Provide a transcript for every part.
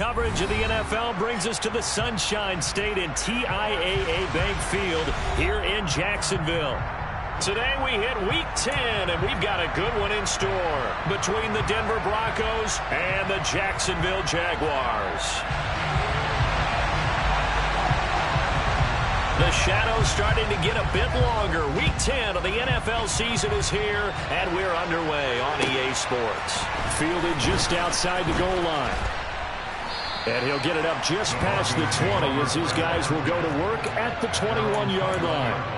coverage of the NFL brings us to the Sunshine State in TIAA Bank Field here in Jacksonville. Today we hit Week 10, and we've got a good one in store between the Denver Broncos and the Jacksonville Jaguars. The shadow's starting to get a bit longer. Week 10 of the NFL season is here, and we're underway on EA Sports. Fielded just outside the goal line. And he'll get it up just past the 20 as his guys will go to work at the 21-yard line.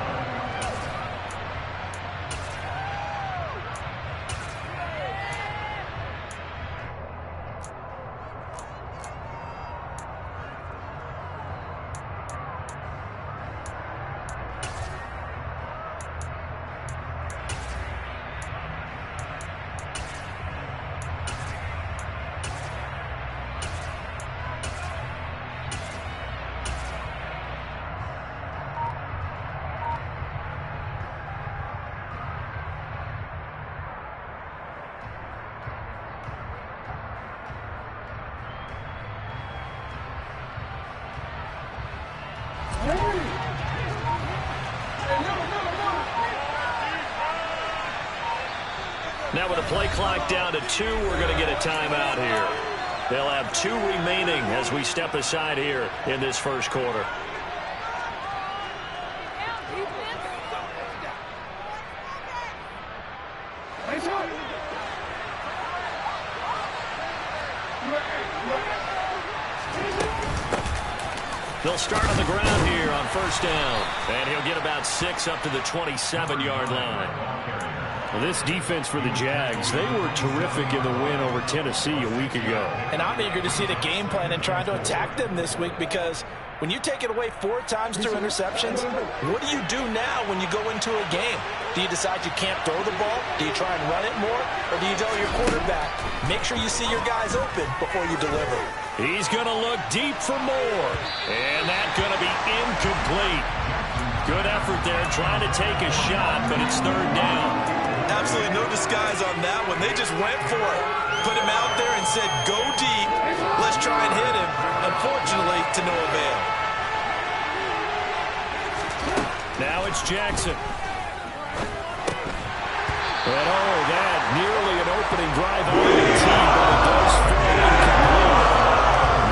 Now with the play clock down to 2, we're going to get a timeout here. They'll have 2 remaining as we step aside here in this first quarter. They'll start on the ground here on first down. And he'll get about 6 up to the 27-yard line. Well, this defense for the Jags, they were terrific in the win over Tennessee a week ago. And I'm eager to see the game plan and trying to attack them this week, because when you take it away 4 times through interceptions, what do you do now when you go into a game? Do you decide you can't throw the ball? Do you try and run it more? Or do you tell your quarterback, make sure you see your guys open before you deliver? He's going to look deep for more. And that's going to be incomplete. Good effort there trying to take a shot, but it's third down. Absolutely no disguise on that one. They just went for it. Put him out there and said, go deep. Let's try and hit him. Unfortunately, to no avail. Now it's Jackson. And oh, that nearly an opening drive on the team, but it does fall incomplete.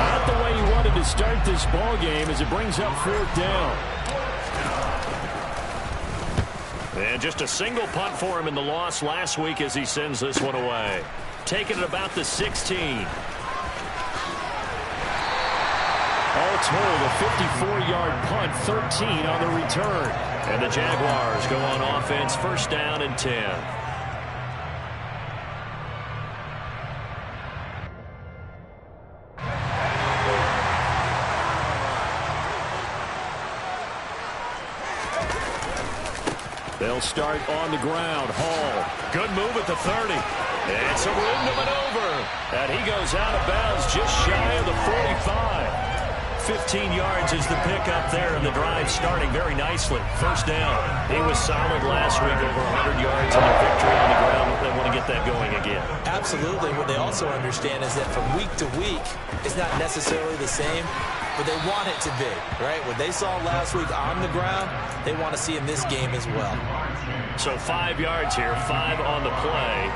Not the way he wanted to start this ball game as it brings up fourth down. And just a single punt for him in the loss last week as he sends this one away. Taking it about the 16. All told, a 54-yard punt, 13 on the return. And the Jaguars go on offense, first down and 10. They'll start on the ground. Hall, good move at the 30. And some room to maneuver. And he goes out of bounds just shy of the 45. 15 yards is the pickup there, and the drive starting very nicely. First down. He was solid last week, over 100 yards in a victory on the ground. They want to get that going again. Absolutely. What they also understand is that from week to week, it's not necessarily the same, but they want it to be, right? What they saw last week on the ground, they want to see in this game as well. So 5 yards here, 5 on the play,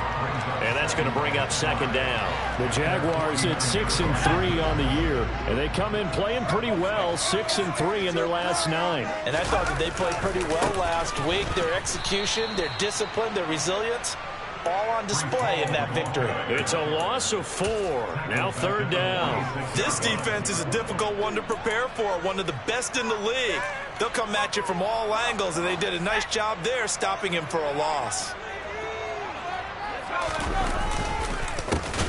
and that's going to bring up second down. The Jaguars at 6-3 on the year, and they come in playing pretty well, 6-3 in their last 9. And I thought that they played pretty well last week. Their execution, their discipline, their resilience, all on display in that victory. It's a loss of 4. Now third down. This defense is a difficult one to prepare for, one of the best in the league. They'll come at you from all angles, and they did a nice job there stopping him for a loss.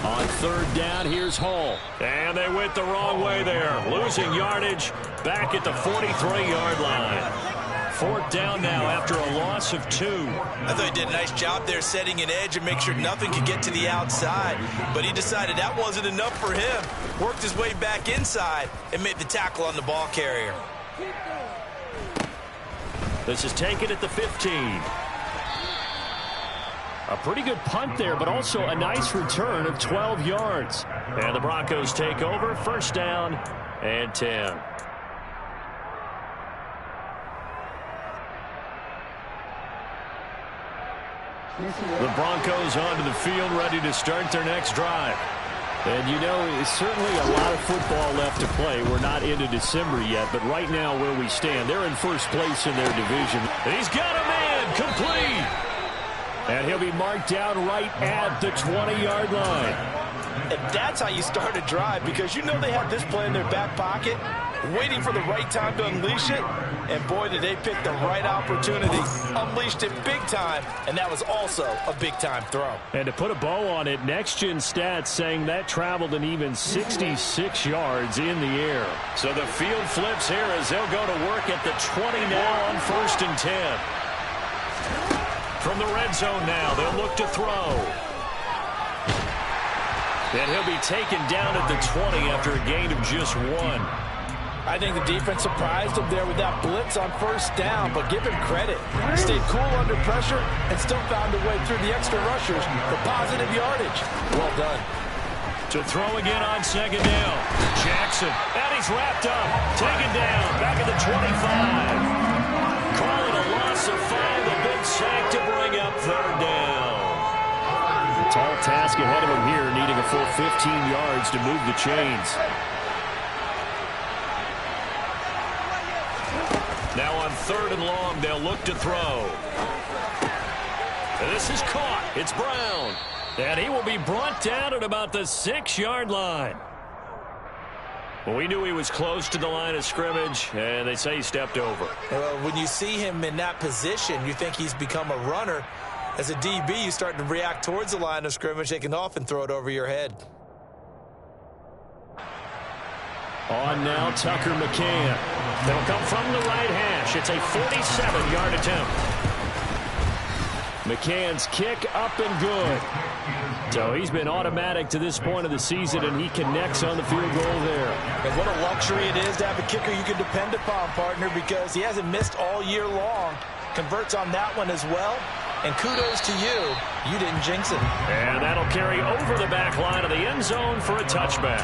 On third down, here's Hall. And they went the wrong way there. Losing yardage back at the 43-yard line. Fourth down now after a loss of 2. I thought he did a nice job there setting an edge and make sure nothing could get to the outside. But he decided that wasn't enough for him. Worked his way back inside and made the tackle on the ball carrier. This is taken at the 15. A pretty good punt there, but also a nice return of 12 yards. And the Broncos take over, first down and 10. The Broncos onto the field, ready to start their next drive. And, you know, it's certainly a lot of football left to play. We're not into December yet, but right now where we stand, they're in first place in their division. And he's got a man, complete. And he'll be marked down right at the 20-yard line. And that's how you start a drive, because you know they have this play in their back pocket, waiting for the right time to unleash it. And boy, did they pick the right opportunity. Unleashed it big time, and that was also a big-time throw. And to put a bow on it, Next Gen Stats saying that traveled an even 66 yards in the air. So the field flips here as they'll go to work at the 20 now on first and 10. From the red zone now, they'll look to throw. And he'll be taken down at the 20 after a gain of just 1. I think the defense surprised him there with that blitz on first down, but give him credit. He stayed cool under pressure and still found a way through the extra rushers for positive yardage. Well done. To throw again on second down. Jackson, and he's wrapped up. Taken down, back at the 25. Call it a loss of 5, a big sack to bring up third down. A tall task ahead of him here, needing a full 15 yards to move the chains. Now on third and long, they'll look to throw. And this is caught. It's Brown. And he will be brought down at about the 6-yard line. Well, we knew he was close to the line of scrimmage, and they say he stepped over. Well, when you see him in that position, you think he's become a runner. As a DB, you start to react towards the line of scrimmage. They can often throw it over your head. On now, Tucker McCann. They'll come from the right hash. It's a 47-yard attempt. McCann's kick up and good. So he's been automatic to this point of the season, and he connects on the field goal there. And what a luxury it is to have a kicker you can depend upon, partner, because he hasn't missed all year long. Converts on that one as well. And kudos to you. You didn't jinx it. And that'll carry over the back line of the end zone for a touchback.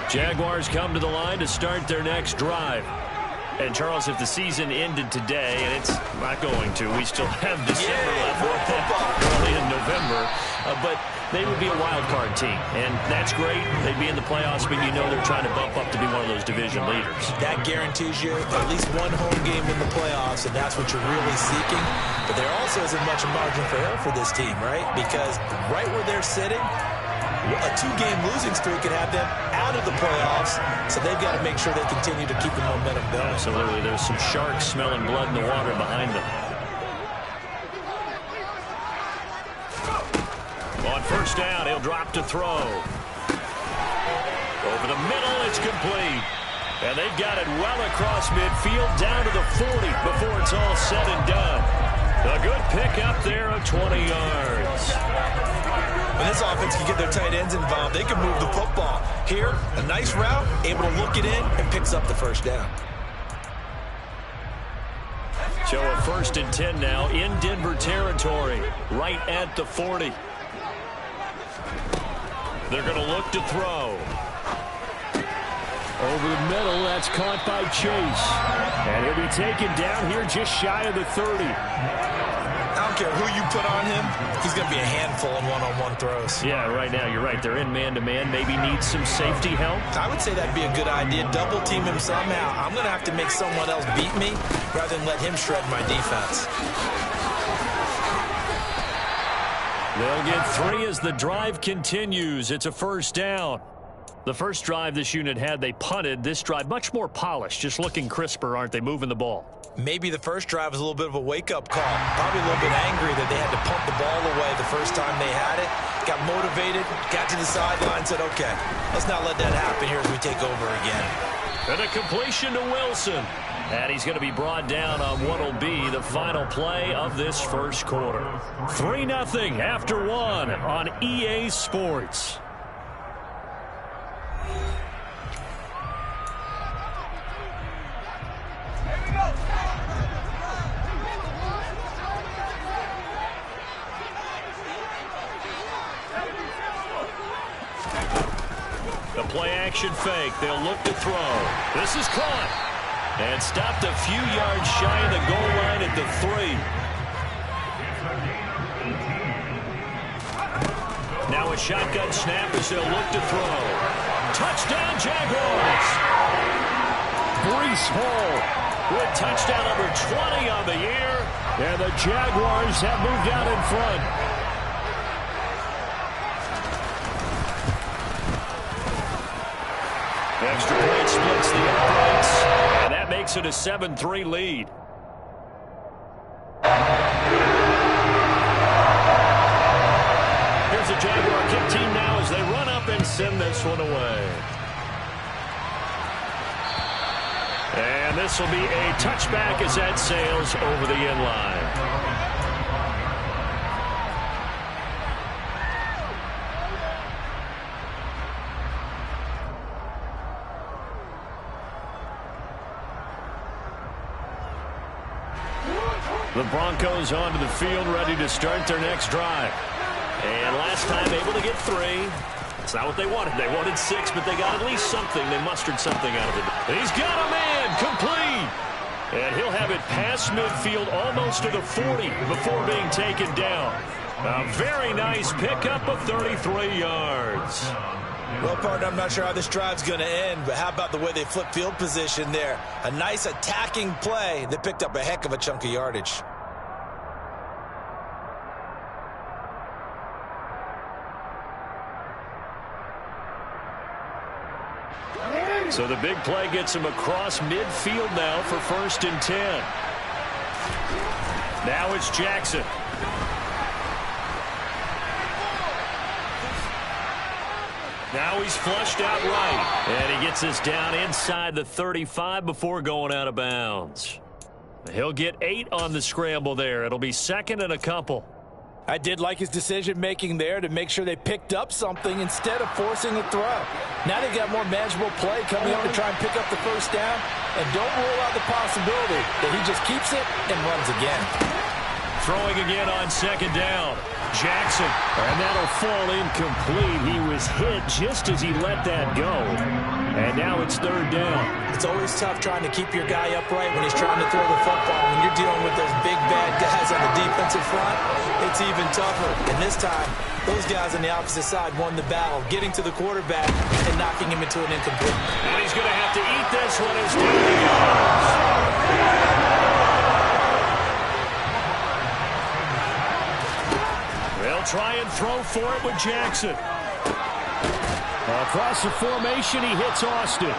Jaguars come to the line to start their next drive. And, Charles, if the season ended today, and it's not going to, we still have December left, early in November, but they would be a wild card team. And that's great. They'd be in the playoffs, but you know they're trying to bump up to be one of those division leaders. That guarantees you at least one home game in the playoffs, and that's what you're really seeking. But there also isn't much margin for error for this team, right? Because right where they're sitting, a 2-game losing streak could have them out of the playoffs, so they've got to make sure they continue to keep the momentum going. Absolutely. There's some sharks smelling blood in the water behind them. On first down, he'll drop to throw. Over the middle, it's complete. And they've got it well across midfield, down to the 40 before it's all said and done. A good pick up there of 20 yards. When this offense can get their tight ends involved, they can move the football. Here, a nice route, able to look it in, and picks up the first down. So a first and 10 now in Denver territory, right at the 40. They're going to look to throw. Over the middle, that's caught by Chase. And he'll be taken down here just shy of the 30. I don't care who you put on him, he's going to be a handful in one-on-one throws. Yeah, right now, you're right. They're in man-to-man. Maybe need some safety help. I would say that'd be a good idea. Double team him somehow. I'm going to have to make someone else beat me rather than let him shred my defense. They'll get 3 as the drive continues. It's a first down. The first drive this unit had, they punted. This drive, much more polished, just looking crisper, aren't they, moving the ball? Maybe the first drive was a little bit of a wake-up call. Probably a little bit angry that they had to pump the ball away the first time they had it. Got motivated, got to the sideline, said, okay, let's not let that happen here as we take over again. And a completion to Wilson. And he's going to be brought down on what will be the final play of this first quarter. 3-0 after 1 on EA Sports. The play action fake. They'll look to throw. This is caught. And stopped a few yards shy of the goal line at the 3. Now a shotgun snap as they'll look to throw. Touchdown Jaguars! Breece Hall with touchdown number 20 on the year. And the Jaguars have moved out in front. Extra point splits the uprights, and that makes it a 7-3 lead. Here's the Jaguar kick team now as they run up and send this one away. And this will be a touchback as that sails over the end line. The Broncos onto the field, ready to start their next drive. And last time able to get 3. It's not what they wanted. They wanted 6, but they got at least something. They mustered something out of it. He's got a man, complete. And he'll have it past midfield almost to the 40 before being taken down. A very nice pickup of 33 yards. Well, partner, I'm not sure how this drive's going to end, but how about the way they flip field position there? A nice attacking play that picked up a heck of a chunk of yardage. So the big play gets him across midfield now for 1st and 10. Now it's Jackson. Now he's flushed out right. And he gets us down inside the 35 before going out of bounds. He'll get 8 on the scramble there. It'll be 2nd and a couple. I did like his decision-making there to make sure they picked up something instead of forcing a throw. Now they've got more manageable play coming up to try and pick up the 1st down. And don't rule out the possibility that he just keeps it and runs again. Throwing again on 2nd down. Jackson, and that'll fall incomplete. He was hit just as he let that go. And now it's 3rd down. It's always tough trying to keep your guy upright when he's trying to throw the football. When you're dealing with those big, bad guys on the defensive front, it's even tougher. And this time, those guys on the opposite side won the battle, getting to the quarterback and knocking him into an incomplete. And he's going to have to eat this one as down he goes. Try and throw for it with Jackson. Across the formation, he hits Austin.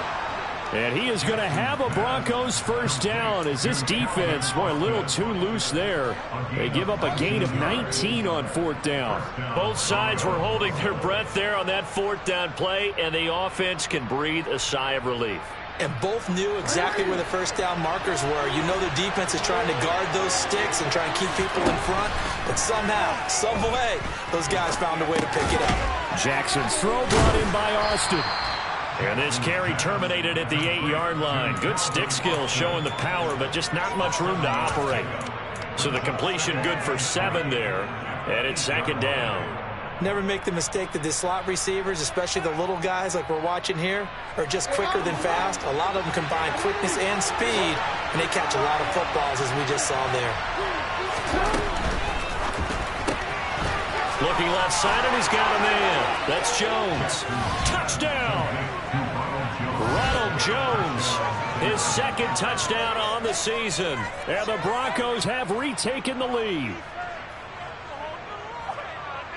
And he is going to have a Broncos 1st down as this defense, boy, a little too loose there. They give up a gain of 19 on 4th down. Both sides were holding their breath there on that 4th down play, and the offense can breathe a sigh of relief. And both knew exactly where the 1st down markers were. You know the defense is trying to guard those sticks and try and keep people in front. But somehow, some way, those guys found a way to pick it up. Jackson's throw brought in by Austin. And this carry terminated at the 8-yard line. Good stick skills showing the power, but just not much room to operate. So the completion good for 7 there. And it's 2nd down. Never make the mistake that the slot receivers, especially the little guys like we're watching here, are just quicker than fast. A lot of them combine quickness and speed, and they catch a lot of footballs, as we just saw there. Looking left side, and he's got a man. That's Jones. Touchdown! Ronald Jones, his 2nd touchdown on the season. And the Broncos have retaken the lead.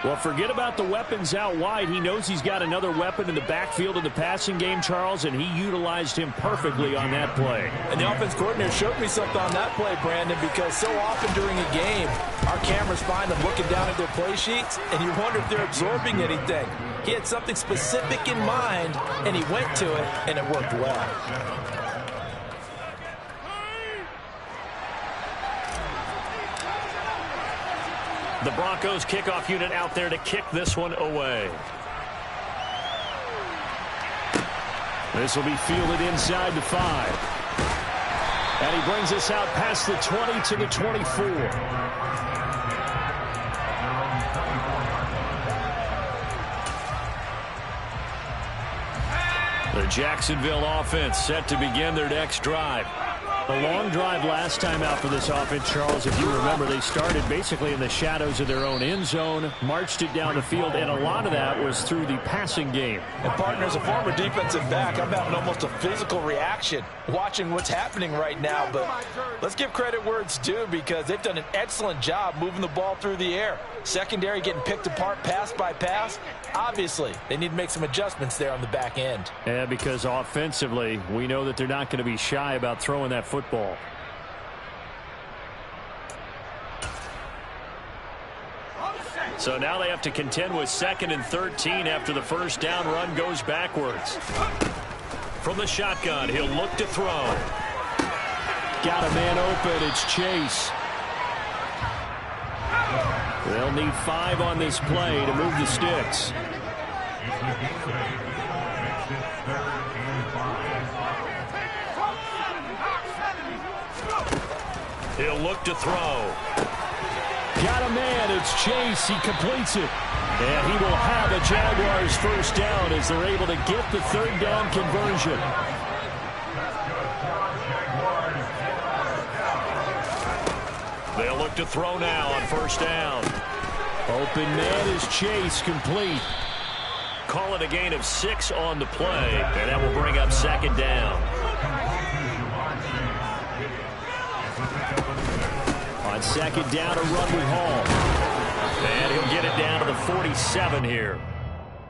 Well, forget about the weapons out wide. He knows he's got another weapon in the backfield of the passing game, Charles, and he utilized him perfectly on that play. And the offense coordinator showed me something on that play, Brandon, because so often during a game, our cameras find them looking down at their play sheets, and you wonder if they're absorbing anything. He had something specific in mind, and he went to it, and it worked well. The Broncos kickoff unit out there to kick this one away. This will be fielded inside the 5. And he brings us out past the 20 to the 24. The Jacksonville offense set to begin their next drive. A long drive last time out for this offense, Charles. If you remember, they started basically in the shadows of their own end zone, marched it down the field, and a lot of that was through the passing game. And, partner, as a former defensive back, I'm having almost a physical reaction watching what's happening right now. But let's give credit where it's due, because they've done an excellent job moving the ball through the air. Secondary getting picked apart pass by pass. Obviously, they need to make some adjustments there on the back end. Yeah, because offensively, we know that they're not going to be shy about throwing that football. So now they have to contend with 2nd and 13 after the first down run goes backwards. From the shotgun, he'll look to throw. Got a man open. It's Chase. They'll need 5 on this play to move the sticks. He'll look to throw. Got a man. It's Chase. He completes it. And he will have a Jaguars first down as they're able to get the 3rd down conversion. They'll look to throw now on first down. Open man is Chase, complete. Call it a gain of 6 on the play, and that will bring up 2nd down. On 2nd down, a run with Hall. And he'll get it down to the 47 here.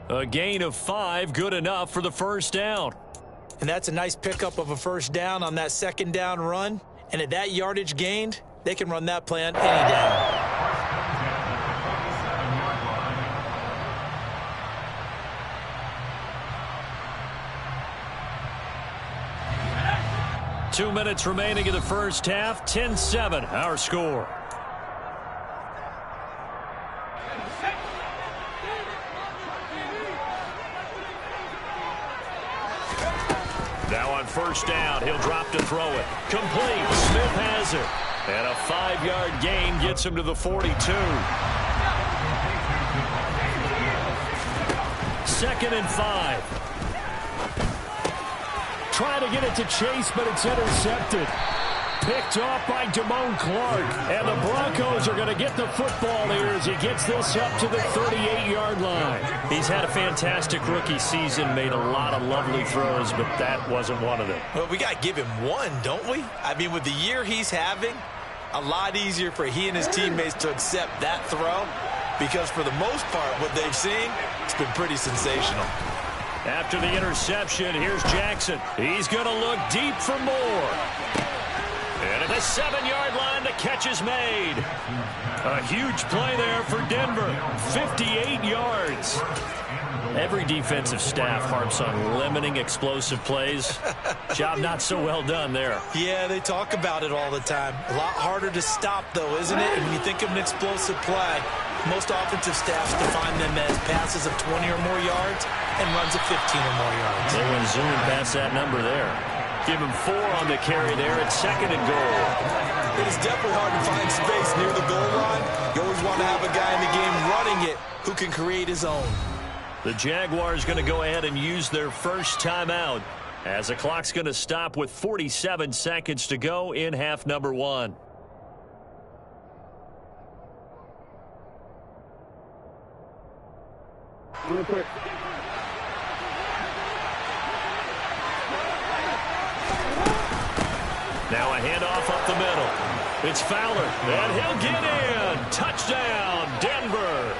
A gain of 5, good enough for the first down. And that's a nice pickup of a first down on that 2nd down run. And at that yardage gained, they can run that play on any down. Two minutes remaining in the first half. 10-7, our score. Now on first down, he'll drop to throw it. Complete. Smith has it. And a 5-yard gain gets him to the 42. 2nd and 5. Trying to get it to Chase, but it's intercepted. Picked off by Damone Clark. And the Broncos are going to get the football here as he gets this up to the 38-yard line. He's had a fantastic rookie season, made a lot of lovely throws, but that wasn't one of them. Well, we got to give him one, don't we? I mean, with the year he's having, a lot easier for he and his teammates to accept that throw, because for the most part, what they've seen, it's been pretty sensational. After the interception, here's Jackson. He's going to look deep for more. And at the 7-yard line, the catch is made. A huge play there for Denver. 58 yards. Every defensive staff harps on limiting explosive plays. Job not so well done there. Yeah, they talk about it all the time. A lot harder to stop, though, isn't it? And when you think of an explosive play, most offensive staffs define them as passes of 20 or more yards and runs of 15 or more yards. They went zooming past that number there. Give him 4 on the carry there at 2nd and goal. It is definitely hard to find space near the goal line. You always want to have a guy in the game running it who can create his own. The Jaguars going to go ahead and use their first timeout as the clock's going to stop with 47 seconds to go in half number 1. Real quick. Now a handoff up the middle. It's Fowler, and he'll get in. Touchdown, Denver.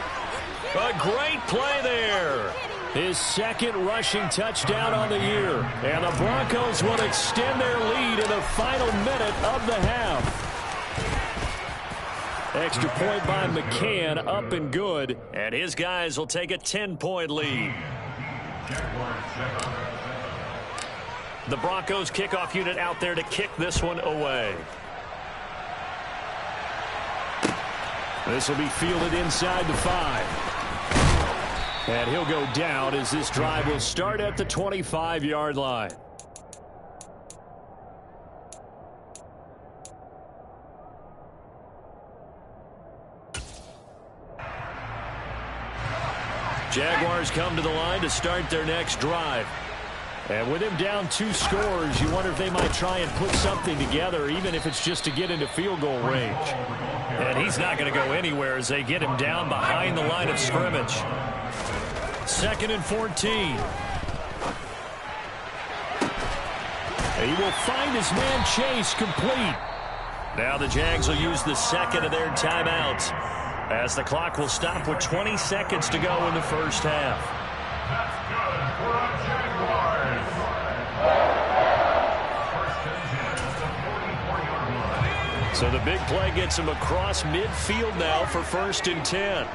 A great play there. His 2nd rushing touchdown on the year. And the Broncos will extend their lead in the final minute of the half. Extra point by McCann, up and good. And his guys will take a 10-point lead. The Broncos kickoff unit out there to kick this one away. This will be fielded inside the 5. And he'll go down as this drive will start at the 25-yard line. Jaguars come to the line to start their next drive. And with him down 2 scores, you wonder if they might try and put something together, even if it's just to get into field goal range. And he's not going to go anywhere as they get him down behind the line of scrimmage. 2nd and 14. He will find his man Chase complete. Now the Jags will use the second of their timeouts, as the clock will stop with 20 seconds to go in the first half. So the big play gets him across midfield now for 1st and 10.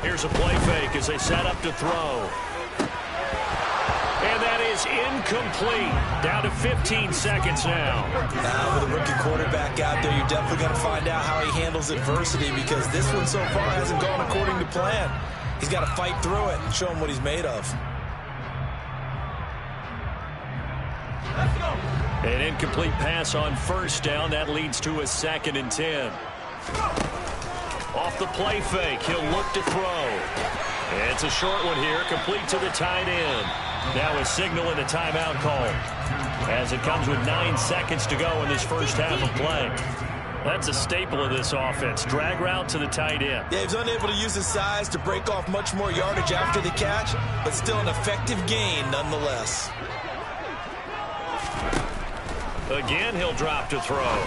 Here's a play fake as they set up to throw. And that is incomplete. Down to 15 seconds now. Now, with a rookie quarterback out there, you're definitely going to find out how he handles adversity, because this one so far hasn't gone according to plan. He's got to fight through it and show him what he's made of. Let's go. An incomplete pass on 1st down. That leads to a 2nd and 10. Off the play fake, he'll look to throw. It's a short one here, complete to the tight end. Now a signal and a timeout call, as it comes with 9 seconds to go in this first half of play. That's a staple of this offense. Drag route to the tight end. Yeah, he's unable to use his size to break off much more yardage after the catch, but still an effective gain nonetheless. Again, he'll drop to throw.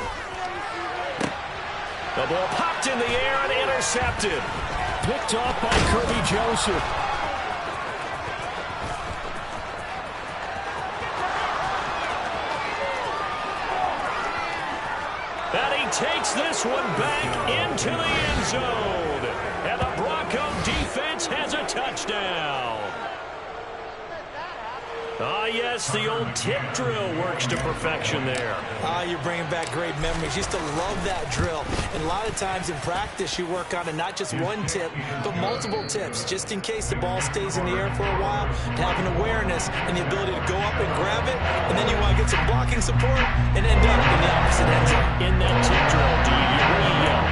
The ball popped in the air and intercepted. Picked off by Kirby Joseph. And he takes this one back into the end zone. And the Bronco defense has a touchdown. Ah, yes, the old tip drill works to perfection there. Ah, you're bringing back great memories. Used to love that drill. And a lot of times in practice, you work on it, not just one tip, but multiple tips, just in case the ball stays in the air for a while, to have an awareness and the ability to go up and grab it, and then you want to get some blocking support and end up in the opposite end zone. In that tip drill, do you really yell?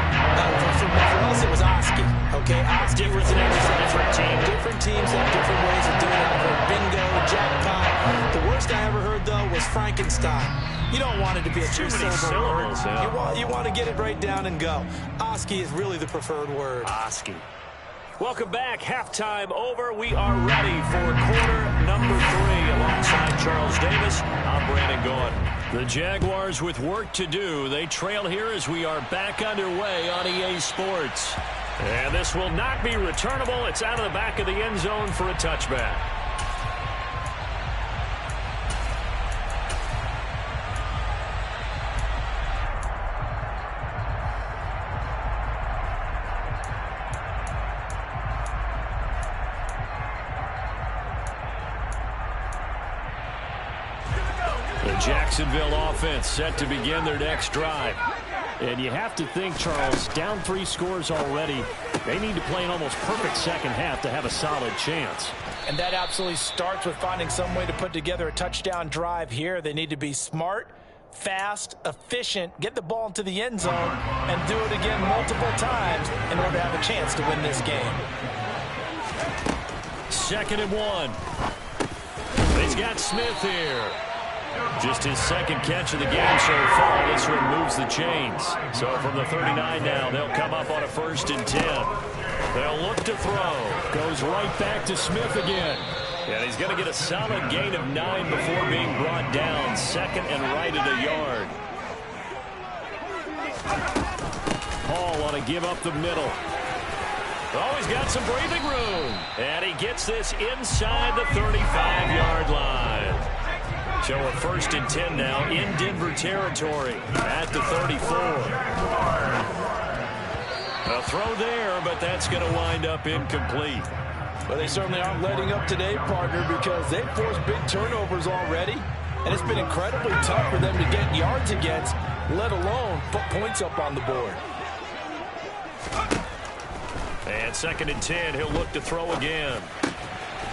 For us, it was Oski. Okay, Oski was an different team. Different teams have different ways of doing it. Bingo, jackpot. The worst I ever heard, though, was Frankenstein. You don't want it to be a 2-syllable word. You want to get it right down and go. Oski is really the preferred word. Oski. Welcome back. Halftime over. We are ready for quarter number 3. Alongside Charles Davis, I'm Brandon Gaudin. The Jaguars with work to do. They trail here as we are back underway on EA Sports. And this will not be returnable. It's out of the back of the end zone for a touchback. Jacksonville offense set to begin their next drive. And you have to think, Charles, down 3 scores already. They need to play an almost perfect second half to have a solid chance. And that absolutely starts with finding some way to put together a touchdown drive here. They need to be smart, fast, efficient, get the ball into the end zone, and do it again multiple times in order to have a chance to win this game. 2nd and 1. He's got Smith here. Just his second catch of the game so far. This one moves the chains. So from the 39 now, they'll come up on a 1st and 10. They'll look to throw. Goes right back to Smith again. And he's going to get a solid gain of 9 before being brought down. 2nd and right at a yard. Hall on a give up the middle. Oh, he's got some breathing room. And he gets this inside the 35-yard line. So a 1st and 10 now in Denver territory at the 34. A throw there, but that's going to wind up incomplete. Well, they certainly aren't letting up today, partner, because they've forced big turnovers already. And it's been incredibly tough for them to get yards against, let alone put points up on the board. And 2nd and 10, he'll look to throw again.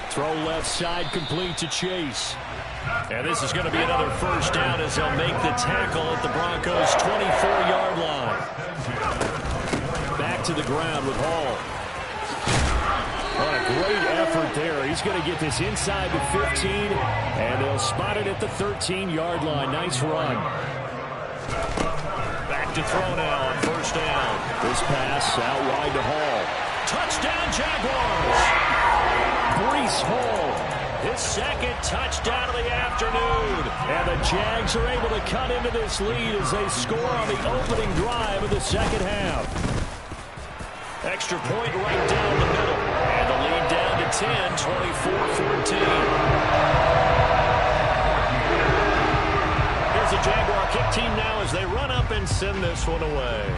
Throw left side, complete to Chase. And this is going to be another first down as they'll make the tackle at the Broncos' 24-yard line. Back to the ground with Hall. What a great effort there. He's going to get this inside the 15, and they'll spot it at the 13-yard line. Nice run. Back to throw now on first down. This pass out wide to Hall. Touchdown, Jaguars! Breece Hall, his 2nd touchdown of the afternoon. And the Jags are able to cut into this lead as they score on the opening drive of the 2nd half. Extra point right down the middle. And the lead down to 10, 24-14. Here's the Jaguar kick team now as they run up and send this one away.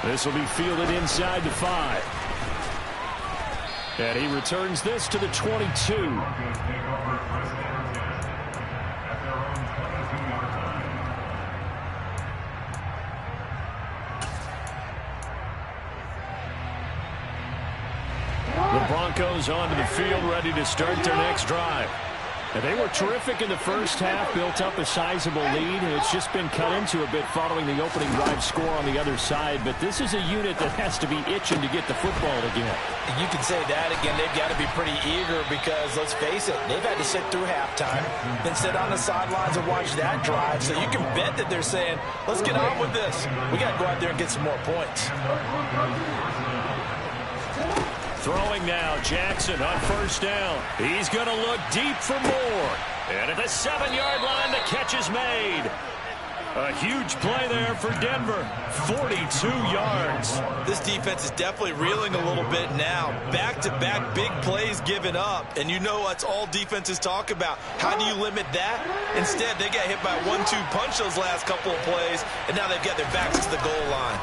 This will be fielded inside the 5. And he returns this to the 22. The Broncos onto the field, ready to start their next drive. And they were terrific in the first half, built up a sizable lead, and it's just been cut into a bit following the opening drive score on the other side. But this is a unit that has to be itching to get the football again. You can say that again. They've got to be pretty eager because, let's face it, they've had to sit through halftime, then sit on the sidelines and watch that drive. So you can bet that they're saying, let's get on with this. We got to go out there and get some more points. Throwing now, Jackson on first down. He's going to look deep for more. And at the 7-yard line, the catch is made. A huge play there for Denver. 42 yards. This defense is definitely reeling a little bit now. Back-to-back big plays given up. And you know that's all defenses talk about. How do you limit that? Instead, they got hit by a 1-2 punch those last couple of plays. And now they've got their backs to the goal line.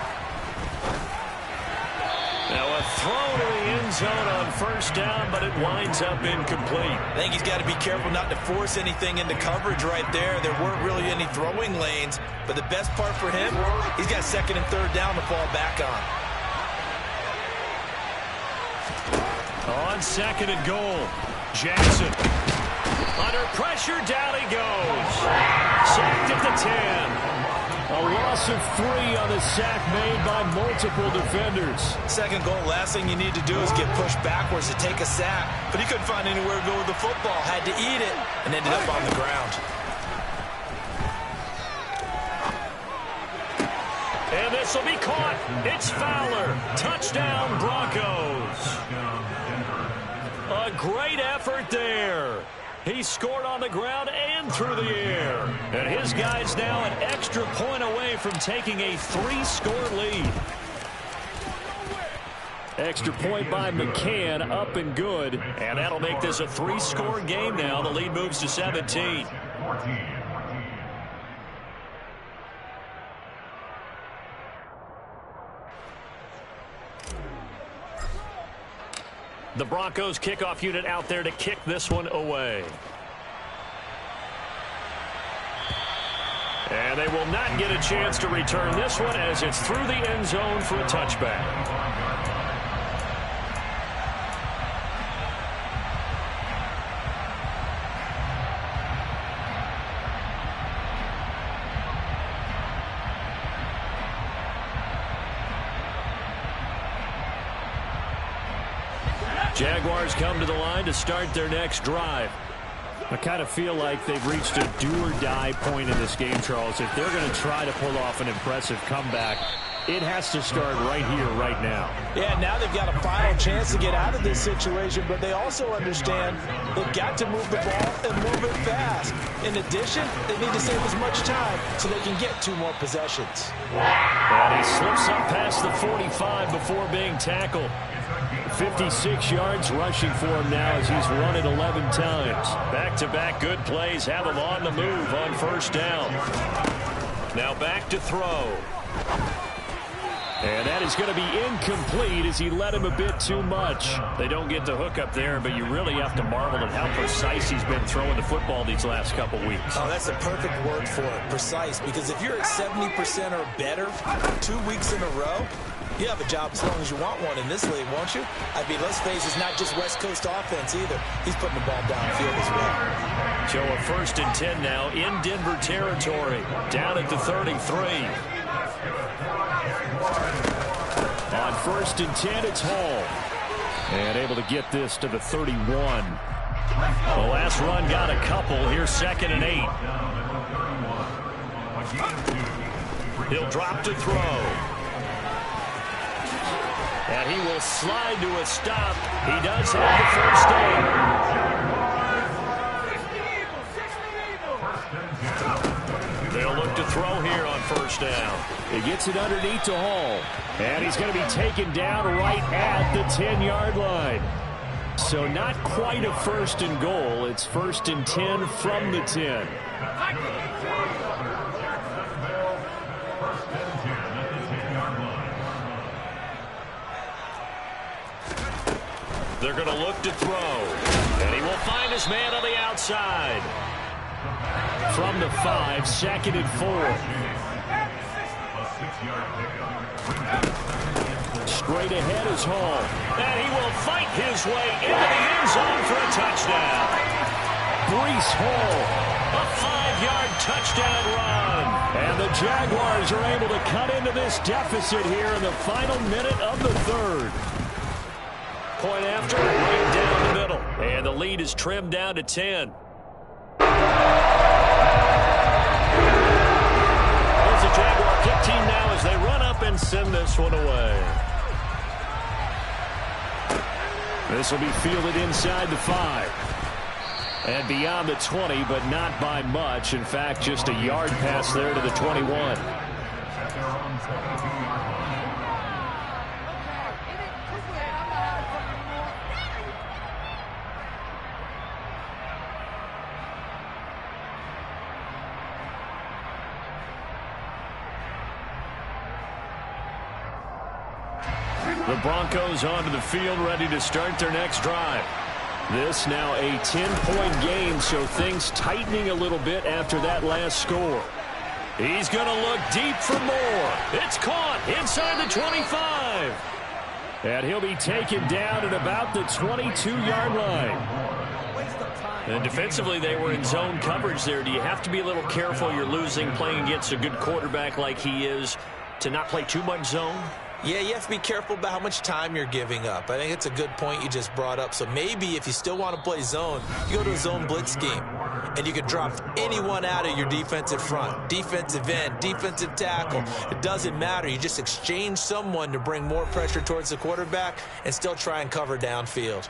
Now a throw to the end zone on first down, but it winds up incomplete. I think he's got to be careful not to force anything into coverage right there. There weren't really any throwing lanes, but the best part for him, he's got 2nd and 3rd down to fall back on. On 2nd and goal, Jackson. Under pressure, down he goes. Sacked at the 10. A loss of 3 on the sack made by multiple defenders. 2nd goal, last thing you need to do is get pushed backwards to take a sack. But he couldn't find anywhere to go with the football. Had to eat it and ended up on the ground. And this will be caught. It's Fowler. Touchdown, Broncos. A great effort there. He scored on the ground and through the air. And his guys now an extra point away from taking a 3-score lead. Extra point by McCann, up and good. And that'll make this a 3-score game now. The lead moves to 17. The Broncos kickoff unit out there to kick this one away. And they will not get a chance to return this one as it's through the end zone for a touchback. Jaguars come to the line to start their next drive. I kind of feel like they've reached a do-or-die point in this game, Charles. If they're going to try to pull off an impressive comeback, it has to start right here, right now. Yeah, now they've got a final chance to get out of this situation, but they also understand they've got to move the ball and move it fast. In addition, they need to save as much time so they can get 2 more possessions. And he slips up past the 45 before being tackled. 56 yards rushing for him now as he's run it 11 times. Back-to-back good plays have him on the move on first down. Now back to throw. And that is going to be incomplete as he led him a bit too much. They don't get the hook up there, but you really have to marvel at how precise he's been throwing the football these last couple weeks. Oh, that's a perfect word for it, precise. Because if you're at 70% or better 2 weeks in a row, you have a job as long as you want one in this league, won't you? I mean, let's face it, it's not just West Coast offense either. He's putting the ball downfield as well. So a 1st and 10 now in Denver territory. Down at the 33. On 1st and 10, it's Hall. And able to get this to the 31. The last run got a couple. Here's 2nd and 8. He'll drop to throw. And he will slide to a stop. He does have the first down. They'll look to throw here on 1st down. He gets it underneath to Hall. And he's going to be taken down right at the 10-yard line. So not quite a 1st and goal. It's 1st and 10 from the 10. They're going to look to throw. And he will find his man on the outside. From the 5, 2nd and 4. Straight ahead is Hall. And he will fight his way into the end zone for a touchdown. Breece Hall, a 5-yard touchdown run. And the Jaguars are able to cut into this deficit here in the final minute of the 3rd. Point after, right down the middle. And the lead is trimmed down to 10. There's the Jaguar kick team now as they run up and send this one away. This will be fielded inside the 5. And beyond the 20, but not by much. In fact, just a yard pass there to the 21. The Broncos onto the field, ready to start their next drive. This now a 10-point game, so things tightening a little bit after that last score. He's going to look deep for more. It's caught inside the 25. And he'll be taken down at about the 22-yard line. And defensively, they were in zone coverage there. Do you have to be a little careful? You're losing, playing against a good quarterback like he is, to not play too much zone? Yeah, you have to be careful about how much time you're giving up. I think it's a good point you just brought up. So maybe if you still want to play zone, you go to a zone blitz scheme. And you can drop anyone out of your defensive front. Defensive end, defensive tackle. It doesn't matter. You just exchange someone to bring more pressure towards the quarterback and still try and cover downfield.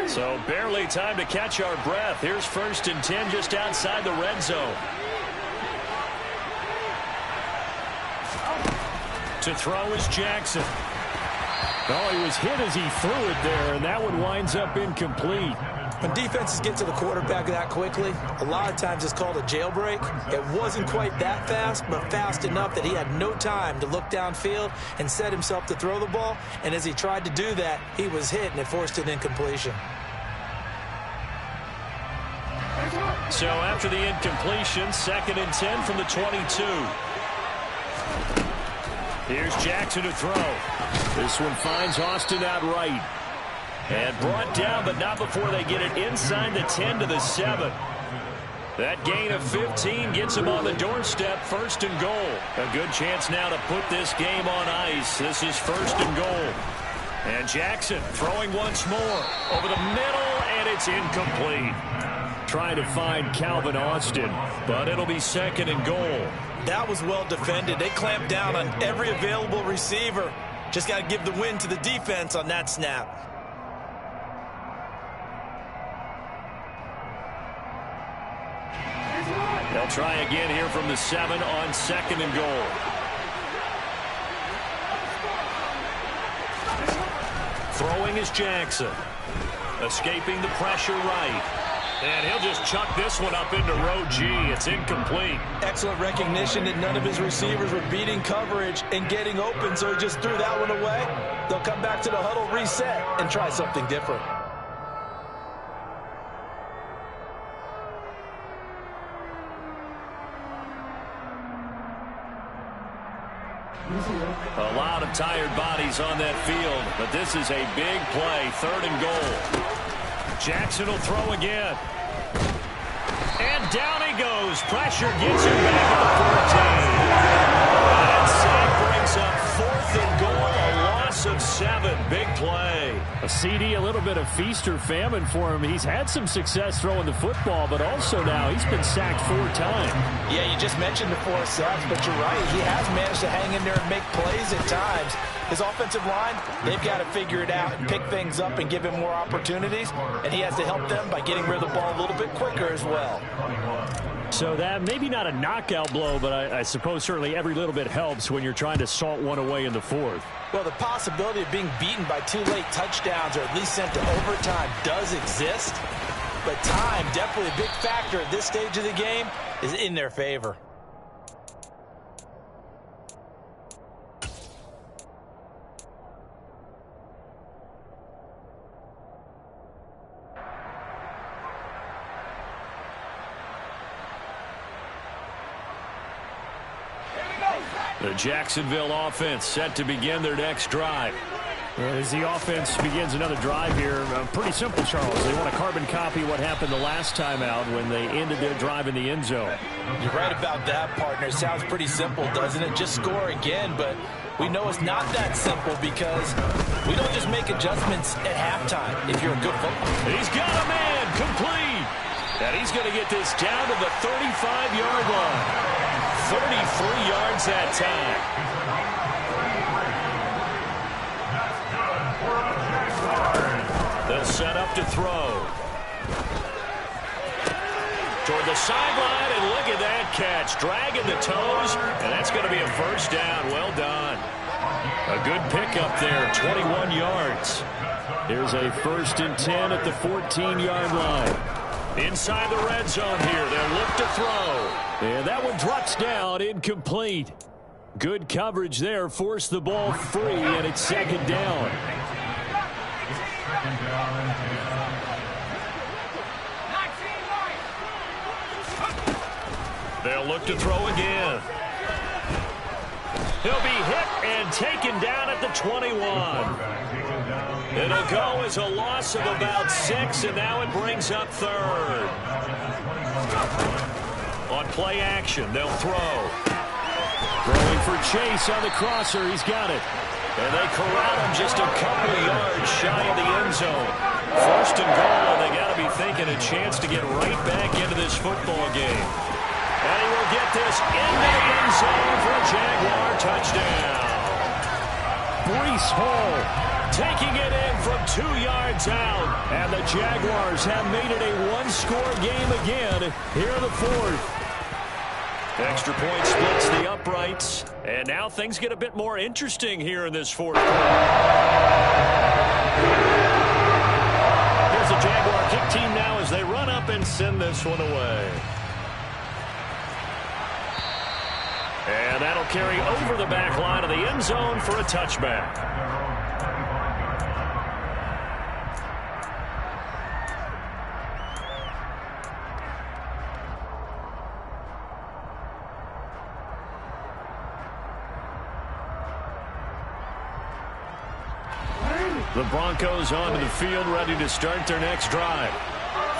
So barely time to catch our breath. Here's 1st and 10 just outside the red zone. To throw is Jackson. Oh, he was hit as he threw it there, and that one winds up incomplete. When defenses get to the quarterback that quickly, a lot of times it's called a jailbreak. It wasn't quite that fast, but fast enough that he had no time to look downfield and set himself to throw the ball. And as he tried to do that, he was hit, and it forced an incompletion. So after the incompletion, 2nd and 10 from the 22. Here's Jackson to throw. This one finds Austin outright. And brought down, but not before they get it inside the 10 to the 7. That gain of 15 gets him on the doorstep, 1st and goal. A good chance now to put this game on ice. This is 1st and goal. And Jackson throwing once more over the middle, and it's incomplete. Trying to find Calvin Austin, but it'll be 2nd and goal. That was well defended. They clamped down on every available receiver. Just got to give the win to the defense on that snap. They'll try again here from the 7 on 2nd and goal. Throwing is Jackson. Escaping the pressure right. And he'll just chuck this one up into row G. It's incomplete. Excellent recognition that none of his receivers were beating coverage and getting open, so he just threw that one away. They'll come back to the huddle, reset, and try something different. A lot of tired bodies on that field, but this is a big play, 3rd and goal. Jackson will throw again. And down he goes. Pressure gets him back at the 14. And sack brings up 4th and goal, a loss of 7. Big play. A CD, a little bit of feast or famine for him. He's had some success throwing the football, but also now he's been sacked 4 times. Yeah, you just mentioned the 4 sacks, but you're right. He has managed to hang in there and make plays at times. His offensive line, they've got to figure it out and pick things up and give him more opportunities, and he has to help them by getting rid of the ball a little bit quicker as well. So that maybe not a knockout blow, but I suppose certainly every little bit helps when you're trying to salt one away in the 4th. Well, the possibility of being beaten by 2 late touchdowns or at least sent to overtime does exist, but time, definitely a big factor at this stage of the game, is in their favor. The Jacksonville offense set to begin their next drive. As the offense begins another drive here, pretty simple, Charles. They want to carbon copy what happened the last time out when they ended their drive in the end zone. You're right about that, partner. Sounds pretty simple, doesn't it? Just score again, but we know it's not that simple because we don't just make adjustments at halftime if you're a good footballer. He's got a man complete. And he's going to get this down to the 35-yard line. 33 yards that time. They'll set up to throw. Toward the sideline, and look at that catch. Dragging the toes, and that's going to be a 1st down. Well done. A good pickup there, 21 yards. Here's a 1st and 10 at the 14-yard line. Inside the red zone here, they'll look to throw. And that one drops down, incomplete. Good coverage there, forced the ball free, and it's 2nd down. They'll look to throw again. He'll be hit and taken down at the 21. It'll go as a loss of about 6, and now it brings up 3rd. On play action, they'll throw. Throwing for Chase on the crosser. He's got it. And they corral him just a couple of yards shy of the end zone. 1st and goal, and they got to be thinking a chance to get right back into this football game. And he will get this into the end zone for a Jaguar touchdown. Breece Hall taking it in from 2 yards out. And the Jaguars have made it a 1-score game again here in the 4th. Extra point splits the uprights. And now things get a bit more interesting here in this 4th quarter. Here's the Jaguar kick team now as they run up and send this one away. And that'll carry over the back line of the end zone for a touchback. The Broncos onto the field, ready to start their next drive.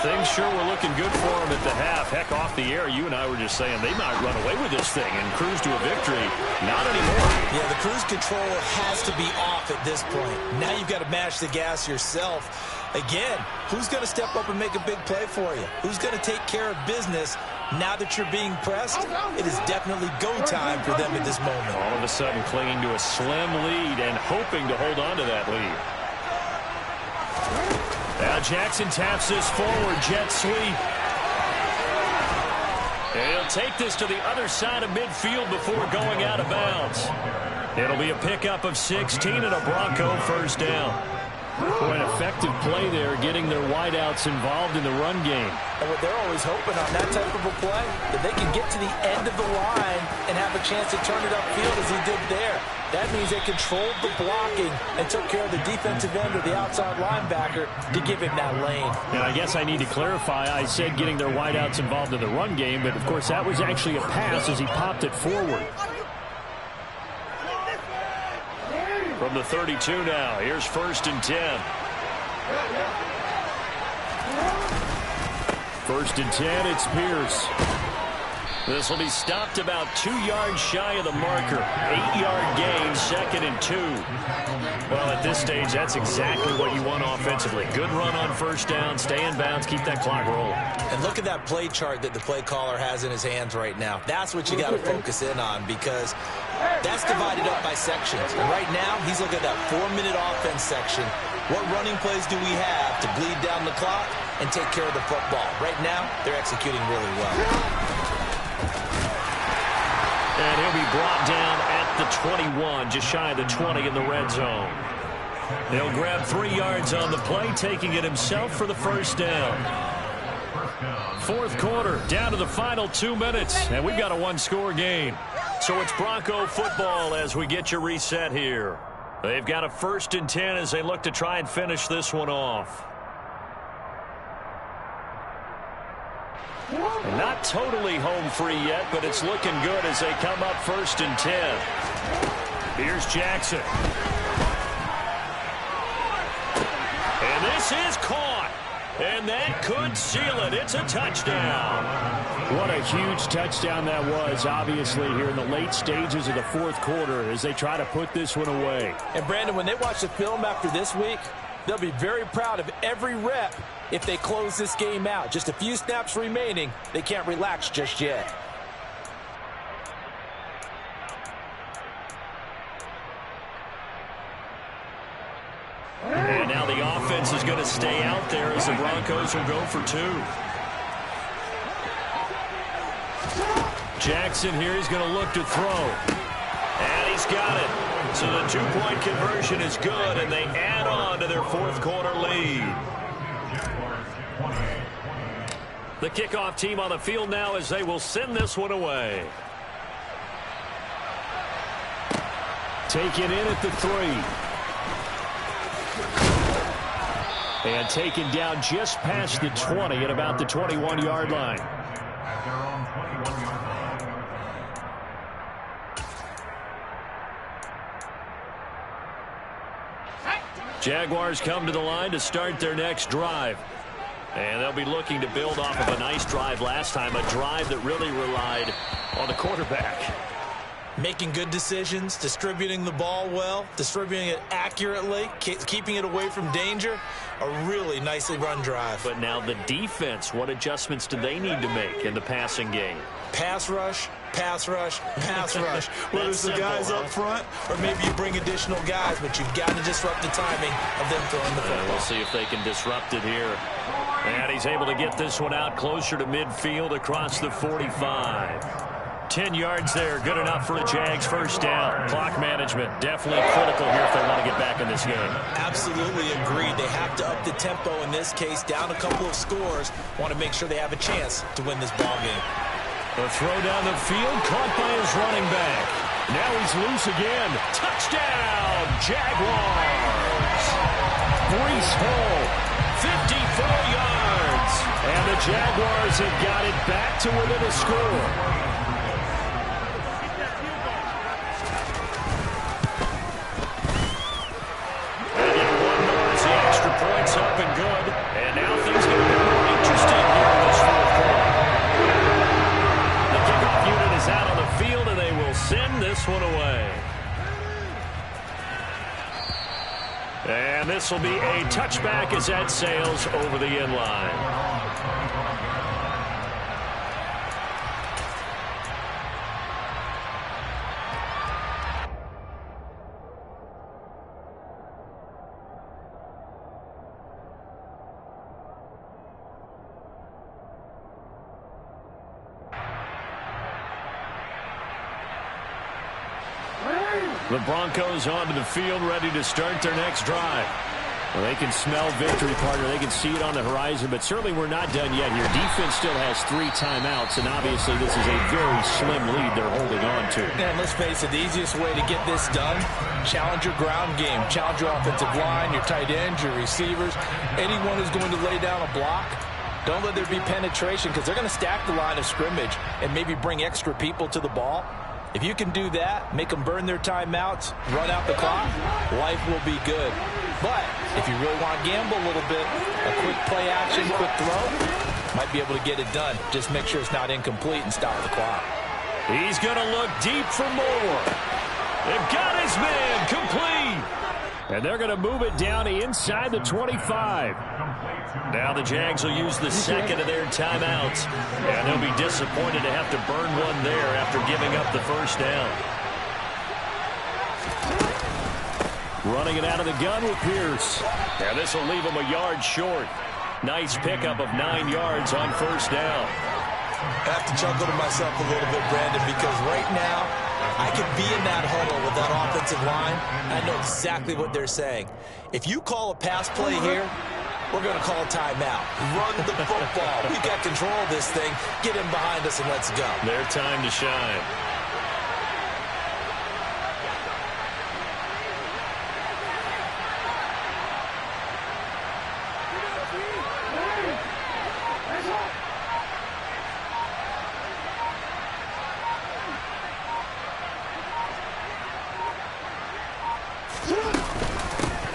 Things sure were looking good for them at the half. Heck, off the air, you and I were just saying they might run away with this thing and cruise to a victory. Not anymore. Yeah, the cruise control has to be off at this point. Now you've got to mash the gas yourself. Again, who's going to step up and make a big play for you? Who's going to take care of business now that you're being pressed? It is definitely go time for them at this moment. All of a sudden clinging to a slim lead and hoping to hold on to that lead. Now Jackson taps this forward, jet sweep. And he'll take this to the other side of midfield before going out of bounds. It'll be a pickup of 16 and a Bronco 1st down. Well, an effective play there, getting their wideouts involved in the run game. And what they're always hoping on that type of a play, that they can get to the end of the line and have a chance to turn it upfield as he did there. That means they controlled the blocking and took care of the defensive end or the outside linebacker to give him that lane. And I guess I need to clarify, I said getting their wideouts involved in the run game, but of course that was actually a pass as he popped it forward. From the 32 now, here's 1st and 10. 1st and 10, it's Pierce. This will be stopped about 2 yards shy of the marker. 8-yard gain, 2nd and 2. Well, at this stage, that's exactly what you want offensively. Good run on 1st down, stay in bounds, keep that clock rolling. And look at that play chart that the play caller has in his hands right now. That's what you got to focus in on, because that's divided up by sections. And right now, he's looking at that 4-minute offense section. What running plays do we have to bleed down the clock and take care of the football? Right now, they're executing really well. And he'll be brought down at the 21, just shy of the 20 in the red zone. He'll grab 3 yards on the play, taking it himself for the 1st down. 4th quarter, down to the final 2 minutes, and we've got a 1-score game. So it's Bronco football as we get you reset here. They've got a 1st and 10 as they look to try and finish this one off. Not totally home free yet, but it's looking good as they come up 1st and 10. Here's Jackson. And this is caught. And that could seal it. It's a touchdown. What a huge touchdown that was, obviously, here in the late stages of the 4th quarter as they try to put this one away. And, Brandon, when they watch the film after this week, they'll be very proud of every rep if they close this game out. Just a few snaps remaining. They can't relax just yet. And now the offense is going to stay out there as the Broncos will go for 2. Jackson here is going to look to throw. And he's got it. So the 2-point conversion is good, and they add on to their 4th quarter lead. The kickoff team on the field now as they will send this one away. Taken in at the 3. And taken down just past the 20 at about the 21-yard line. Jaguars come to the line to start their next drive. And they'll be looking to build off of a nice drive last time, a drive that really relied on the quarterback. Making good decisions, distributing the ball well, distributing it accurately, keeping it away from danger. A really nicely run drive. But now the defense, what adjustments do they need to make in the passing game? Pass rush, pass rush, pass rush. Whether it's the guys up front or maybe you bring additional guys, but you've got to disrupt the timing of them throwing the football. We'll see if they can disrupt it here. And he's able to get this one out closer to midfield across the 45. 10 yards there, good enough for the Jags' 1st down. Clock management definitely critical here if they want to get back in this game. Absolutely agreed. They have to up the tempo in this case, down a couple of scores. Want to make sure they have a chance to win this ball game. The throw down the field, caught by his running back. Now he's loose again. Touchdown, Jaguars! Breece Hall, 54 yards. And the Jaguars have got it back to within a score. Points up and good, and now things are going to be more interesting here in this 4th quarter. The kickoff unit is out on the field, and they will send this one away. And this will be a touchback as that sails over the end line. The Broncos onto the field ready to start their next drive. Well, they can smell victory, partner. They can see it on the horizon, but certainly we're not done yet here. Defense still has 3 timeouts, and obviously this is a very slim lead they're holding on to. And let's face it, the easiest way to get this done, challenge your ground game. Challenge your offensive line, your tight ends, your receivers. Anyone who's going to lay down a block, don't let there be penetration because they're going to stack the line of scrimmage and maybe bring extra people to the ball. If you can do that, make them burn their timeouts, run out the clock, life will be good. But if you really want to gamble a little bit, a quick play action, quick throw, might be able to get it done. Just make sure it's not incomplete and stop the clock. He's going to look deep for more. They've got his man complete. And they're going to move it down inside the 25. Now the Jags will use the second of their timeouts. And they'll be disappointed to have to burn one there after giving up the first down. Running it out of the gun with Pierce. And this will leave him a yard short. Nice pickup of 9 yards on first down. I have to chuckle to myself a little bit, Brandon, because right now I could be in that huddle with that offensive line. I know exactly what they're saying. If you call a pass play here, we're going to call a timeout. Run the football. We've got control of this thing. Get in behind us and let's go. Their time to shine.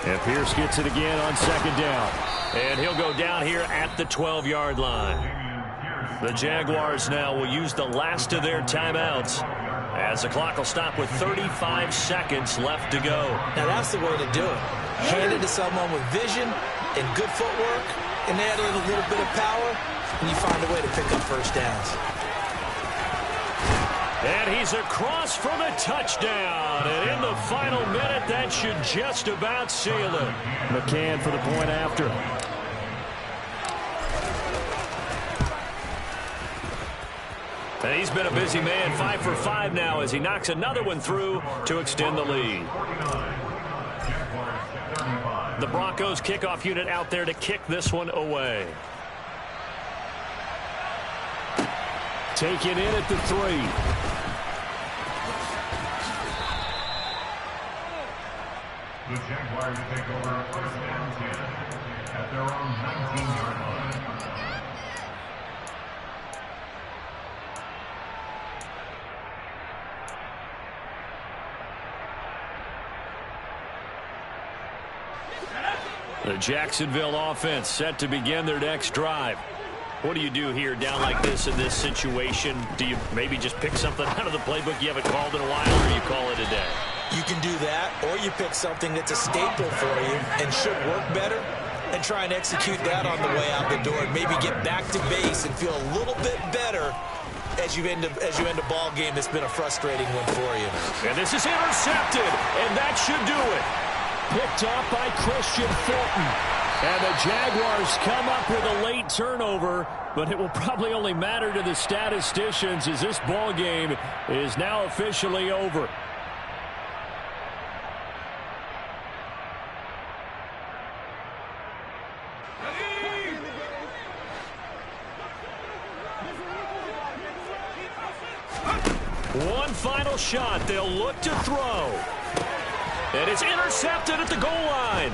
And Pierce gets it again on second down. And he'll go down here at the 12-yard line. The Jaguars now will use the last of their timeouts as the clock will stop with 35 seconds left to go. Now that's the way to do it. Hand it to someone with vision and good footwork, and add a little bit of power, and you find a way to pick up first downs. And he's across for the touchdown. And in the final minute, that should just about seal it. McCann for the point after. And he's been a busy man, 5 for 5 now as he knocks another one through to extend the lead. The Broncos kickoff unit out there to kick this one away. Taken in at the 3. The Jaguars take over first and 10 at their own 19-yard line. The Jacksonville offense set to begin their next drive. What do you do here down like this in this situation? Do you maybe just pick something out of the playbook you haven't called in a while, or you call it a day? You can do that, or you pick something that's a staple for you and should work better and try and execute that on the way out the door and maybe get back to base and feel a little bit better as you end a ball game that's been a frustrating one for you. And this is intercepted, and that should do it. Picked off by Christian Fulton. And the Jaguars come up with a late turnover, but it will probably only matter to the statisticians as this ball game is now officially over. One final shot. They'll look to throw. And it's intercepted at the goal line.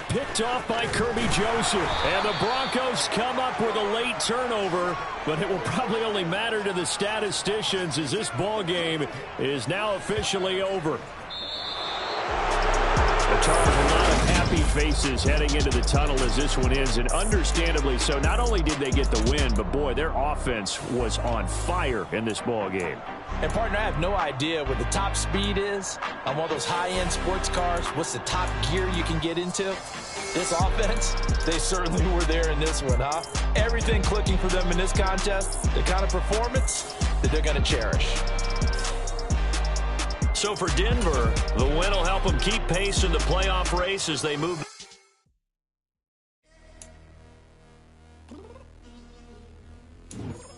Picked off by Kirby Joseph. And the Broncos come up with a late turnover, but it will probably only matter to the statisticians as this ball game is now officially over. The Chargers, a lot of happy faces heading into the tunnel as this one ends, and understandably so. Not only did they get the win, but boy, their offense was on fire in this ball game. And, partner, I have no idea what the top speed is on one of those high-end sports cars. What's the top gear you can get into? This offense, they certainly were there in this one, huh? Everything clicking for them in this contest, the kind of performance that they're going to cherish. So for Denver, the win will help them keep pace in the playoff race as they move.